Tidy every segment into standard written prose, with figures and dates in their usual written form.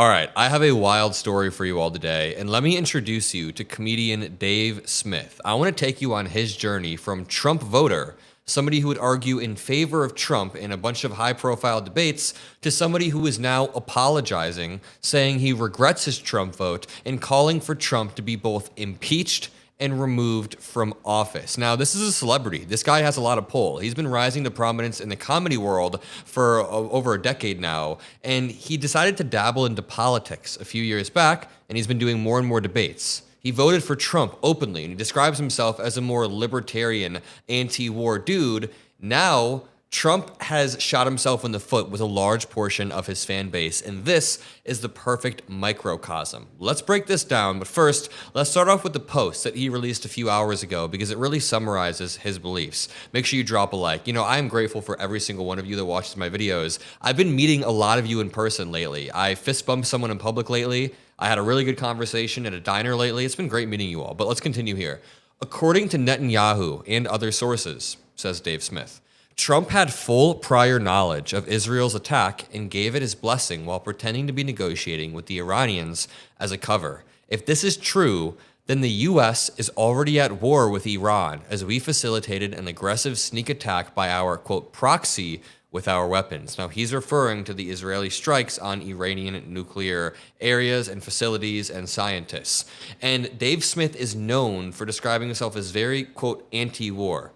All right, I have a wild story for you all today, and let me introduce you to comedian Dave Smith. I want to take you on his journey from Trump voter, somebody who would argue in favor of Trump in a bunch of high-profile debates, to somebody who is now apologizing, saying he regrets his Trump vote, and calling for Trump to be both impeached and removed from office. Now, this is a celebrity. This guy has a lot of pull. He's been rising to prominence in the comedy world for over a decade now, and he decided to dabble into politics a few years back, and he's been doing more and more debates. He voted for Trump openly, and he describes himself as a more libertarian, anti-war dude. Now, Trump has shot himself in the foot with a large portion of his fan base, and this is the perfect microcosm. Let's break this down, but first, let's start off with the post that he released a few hours ago because it really summarizes his beliefs. Make sure you drop a like. You know, I am grateful for every single one of you that watches my videos. I've been meeting a lot of you in person lately. I fist bumped someone in public lately. I had a really good conversation at a diner lately. It's been great meeting you all, but let's continue here. According to Netanyahu and other sources, says Dave Smith, Trump had full prior knowledge of Israel's attack and gave it his blessing while pretending to be negotiating with the Iranians as a cover. If this is true, then the U.S. is already at war with Iran as we facilitated an aggressive sneak attack by our, quote, proxy with our weapons. Now, he's referring to the Israeli strikes on Iranian nuclear areas and facilities and scientists. And Dave Smith is known for describing himself as very, quote, anti-war.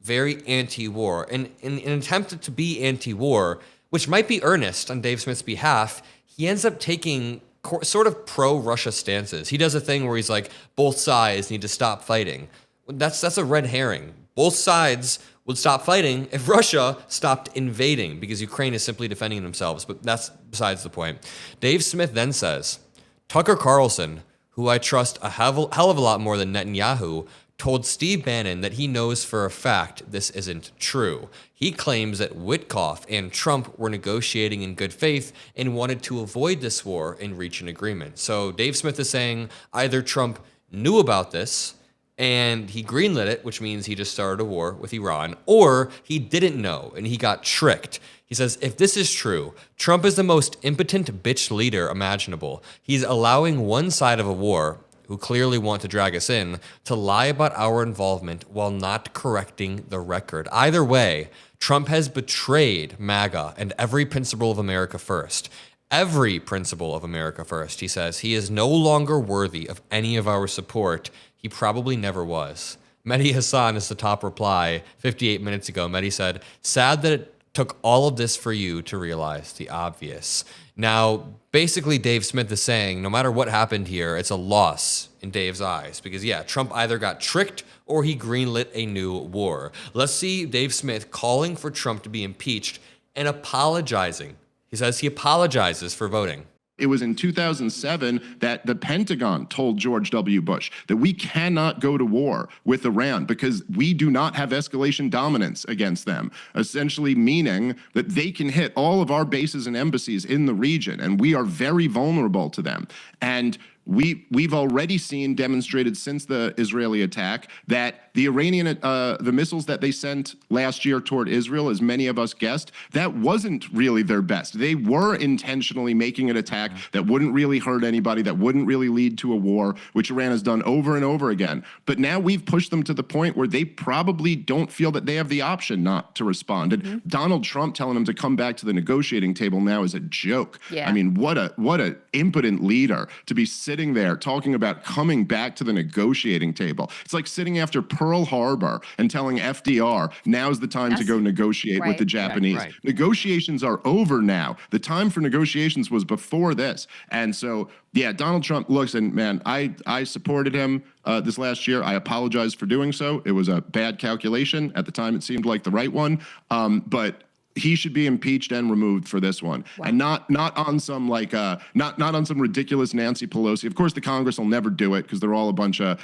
Very anti-war. And in an attempt to be anti-war, which might be earnest on Dave Smith's behalf, he ends up taking sort of pro-Russia stances. He does a thing where he's like, both sides need to stop fighting. That's a red herring. Both sides would stop fighting if Russia stopped invading, because Ukraine is simply defending themselves, but that's besides the point. Dave Smith then says, Tucker Carlson, who I trust a hell of a lot more than Netanyahu, told Steve Bannon that he knows for a fact this isn't true. He claims that Witkoff and Trump were negotiating in good faith and wanted to avoid this war and reach an agreement. So Dave Smith is saying either Trump knew about this and he greenlit it, which means he just started a war with Iran, or he didn't know and he got tricked. He says, if this is true, Trump is the most impotent bitch leader imaginable. He's allowing one side of a war, who clearly want to drag us in, to lie about our involvement while not correcting the record. Either way, Trump has betrayed MAGA and every principle of America first. Every principle of America first, he says. He is no longer worthy of any of our support. He probably never was. Mehdi Hassan is the top reply 58 minutes ago. Mehdi said, sad that it took all of this for you to realize the obvious. Now, basically, Dave Smith is saying no matter what happened here, it's a loss in Dave's eyes because, yeah, Trump either got tricked or he greenlit a new war. Let's see Dave Smith calling for Trump to be impeached and apologizing. He says he apologizes for voting. It was in 2007 that the Pentagon told George W. Bush that we cannot go to war with Iran because we do not have escalation dominance against them, essentially meaning that they can hit all of our bases and embassies in the region, and we are very vulnerable to them. And we've already seen demonstrated since the Israeli attack that the Iranian, the missiles that they sent last year toward Israel, as many of us guessed, that wasn't really their best. They were intentionally making an attack that wouldn't really hurt anybody, that wouldn't really lead to a war, which Iran has done over and over again. But now we've pushed them to the point where they probably don't feel that they have the option not to respond. And Donald Trump telling them to come back to the negotiating table now is a joke. Yeah. I mean, what a impotent leader to be sitting there talking about coming back to the negotiating table. It's like sitting after Pearl Harbor and telling FDR, now's the time to go negotiate with the Japanese. Right. Negotiations are over now. The time for negotiations was before this. And so, yeah, Donald Trump looks, and man, I supported him this last year. I apologize for doing so. It was a bad calculation. At the time, it seemed like the right one. But he should be impeached and removed for this one, and not on some like not on some ridiculous Nancy Pelosi. Of course, the Congress will never do it because they're all a bunch of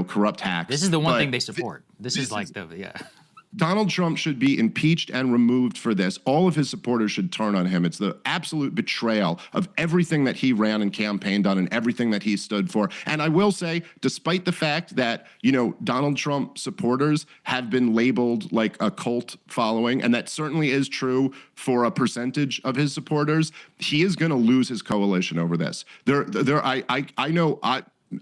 corrupt hacks. This is the one thing they support. This is like the Donald Trump should be impeached and removed for this. All of his supporters should turn on him. It's the absolute betrayal of everything that he ran and campaigned on and everything that he stood for. And I will say, despite the fact that, Donald Trump supporters have been labeled like a cult following, and that certainly is true for a percentage of his supporters, he is going to lose his coalition over this.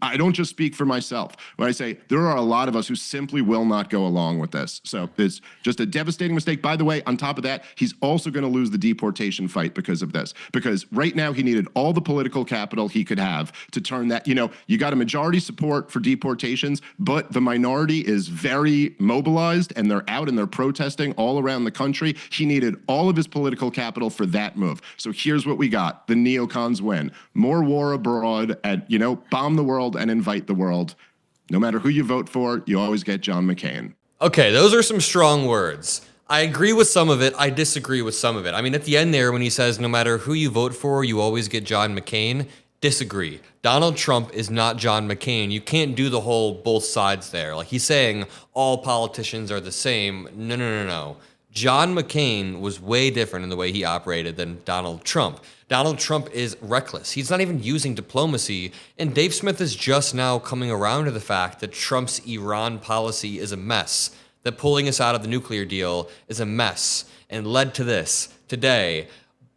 I don't just speak for myself when I say there are a lot of us who simply will not go along with this. So it's just a devastating mistake. By the way, on top of that, he's also going to lose the deportation fight because of this. Because right now he needed all the political capital he could have to turn that, you got a majority support for deportations, but the minority is very mobilized and they're out and they're protesting all around the country. He needed all of his political capital for that move. So here's what we got. The neocons win. More war abroad and, bomb the world and invite the world. No matter who you vote for, you always get John McCain. Okay, those are some strong words. I agree with some of it. I disagree with some of it. I mean, at the end there, when he says, no matter who you vote for, you always get John McCain, disagree. Donald Trump is not John McCain. You can't do the whole both sides there. Like he's saying all politicians are the same. No. John McCain was way different in the way he operated than Donald Trump. Donald Trump is reckless. He's not even using diplomacy. And Dave Smith is just now coming around to the fact that Trump's Iran policy is a mess, that pulling us out of the nuclear deal is a mess and led to this today.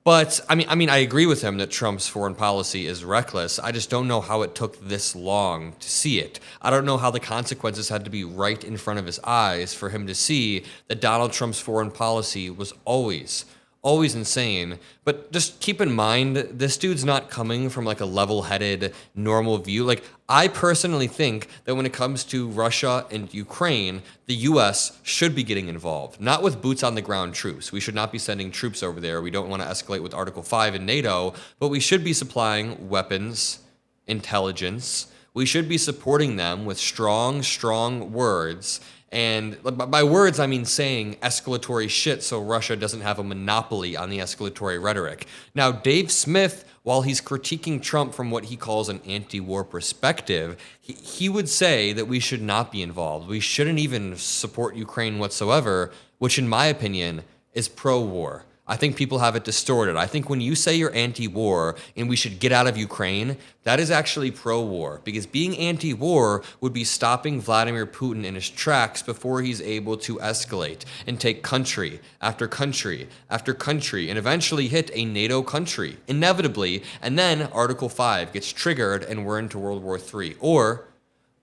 But I mean, I agree with him that Trump's foreign policy is reckless. I just don't know how it took this long to see it. I don't know how the consequences had to be right in front of his eyes for him to see that Donald Trump's foreign policy was always insane. But just keep in mind, this dude's not coming from like a level-headed, normal view. Like, I personally think that when it comes to Russia and Ukraine, the U.S. should be getting involved, not with boots on the ground troops. We should not be sending troops over there. We don't want to escalate with Article 5 in NATO, but we should be supplying weapons, intelligence. We should be supporting them with strong words. And by words, I mean saying escalatory shit so Russia doesn't have a monopoly on the escalatory rhetoric. Now, Dave Smith, while he's critiquing Trump from what he calls an anti-war perspective, he would say that we should not be involved. We shouldn't even support Ukraine whatsoever, which in my opinion is pro-war. I think people have it distorted. I think when you say you're anti-war and we should get out of Ukraine, that is actually pro-war, because being anti-war would be stopping Vladimir Putin in his tracks before he's able to escalate and take country after country after country and eventually hit a NATO country, inevitably, and then Article 5 gets triggered and we're into World War III.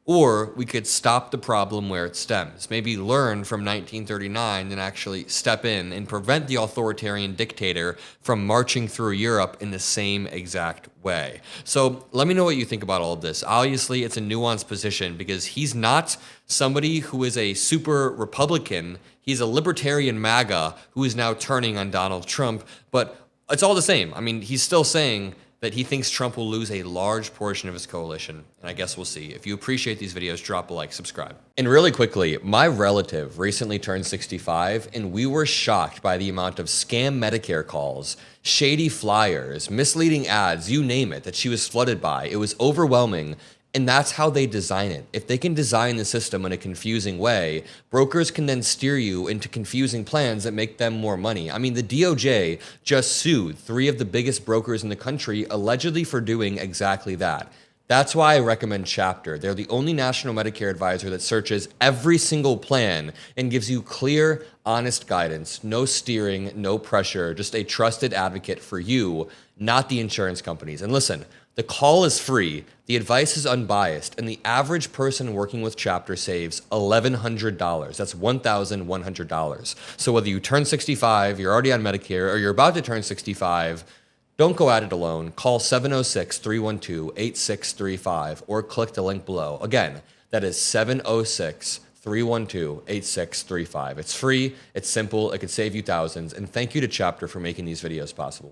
Or we could stop the problem where it stems, maybe learn from 1939 and actually step in and prevent the authoritarian dictator from marching through Europe in the same exact way. So let me know what you think about all of this. Obviously, it's a nuanced position because he's not somebody who is a super Republican. He's a libertarian MAGA who is now turning on Donald Trump, but it's all the same. I mean, he's still saying that he thinks Trump will lose a large portion of his coalition, and I guess we'll see. If you appreciate these videos, drop a like, subscribe. And really quickly, my relative recently turned 65, and we were shocked by the amount of scam Medicare calls, shady flyers, misleading ads, you name it, that she was flooded by. It was overwhelming. And that's how they design it. If they can design the system in a confusing way, brokers can then steer you into confusing plans that make them more money. I mean, the DOJ just sued 3 of the biggest brokers in the country allegedly for doing exactly that. That's why I recommend Chapter. They're the only national Medicare advisor that searches every single plan and gives you clear, honest guidance, no steering, no pressure, just a trusted advocate for you, not the insurance companies. And listen, the call is free, the advice is unbiased, and the average person working with Chapter saves $1,100. That's $1,100. So whether you turn 65, you're already on Medicare, or you're about to turn 65, don't go at it alone. Call 706-312-8635 or click the link below. Again, that is 706-312-8635. It's free, it's simple, it could save you thousands, and thank you to Chapter for making these videos possible.